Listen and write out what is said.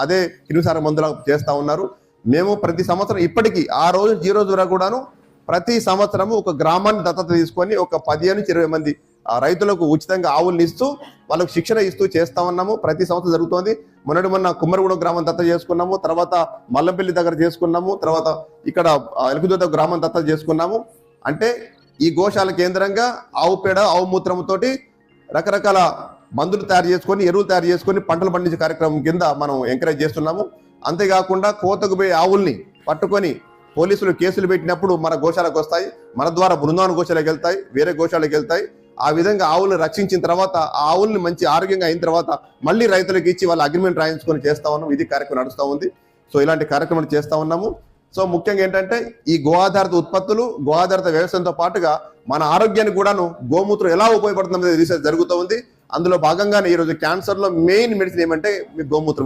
అదే క్రిమిసార మందులు చేస్తా ఉన్నారు. మేము ప్రతి సంవత్సరం ఇప్పటికీ ఆ రోజు ఈ రోజు వరకు కూడాను ప్రతి సంవత్సరము ఒక గ్రామాన్ని దత్తత తీసుకొని ఒక 15 నుంచి 20 మంది రైతులకు ఉచితంగా ఆవుల్ని ఇస్తూ వాళ్ళకు శిక్షణ ఇస్తూ చేస్తా ఉన్నాము. ప్రతి సంవత్సరం జరుగుతోంది. మొన్న కుమ్మరిగూడెం గ్రామం దత్తత చేసుకున్నాము, తర్వాత మల్లంపల్లి దగ్గర చేసుకున్నాము, తర్వాత ఇక్కడ ఎలుగుదొద్ద గ్రామం దత్తత చేసుకున్నాము. అంటే ఈ గోశాల కేంద్రంగా ఆవు పేడ ఆవు మూత్రంతోటి రకరకాల మందులు తయారు చేసుకొని ఎరువులు తయారు చేసుకొని పంటలు పండించే కార్యక్రమం కింద మనం ఎంకరేజ్ చేస్తున్నాము. అంతేకాకుండా కోతకు పోయే ఆవుల్ని పట్టుకొని పోలీసులు కేసులు పెట్టినప్పుడు మన గోశాలకు వస్తాయి, మన ద్వారా బృందావన గోశాలకు వెళ్తాయి, వేరే గోశాలకు వెళ్తాయి. ఆ విధంగా ఆవులను రక్షించిన తర్వాత ఆ ఆవుల్ని మంచి ఆరోగ్యంగా అయిన తర్వాత మళ్ళీ రైతులకు ఇచ్చి వాళ్ళ అగ్రిమెంట్ రాయించుకొని చేస్తా ఉన్నాం. ఇది కార్యక్రమం నడుస్తూ ఉంది. సో ఇలాంటి కార్యక్రమాలు చేస్తా ఉన్నాము. సో ముఖ్యంగా ఏంటంటే ఈ గో ఆధారిత ఉత్పత్తులు, గో ఆధారిత వ్యవసాయంతో పాటుగా మన ఆరోగ్యానికి కూడాను గోమూత్రం ఎలా ఉపయోగపడుతుంది రీసెర్చ్ జరుగుతూ ఉంది. అందులో భాగంగానే ఈరోజు క్యాన్సర్లో మెయిన్ మెడిసిన్ ఏమంటే మీ గోమూత్రం.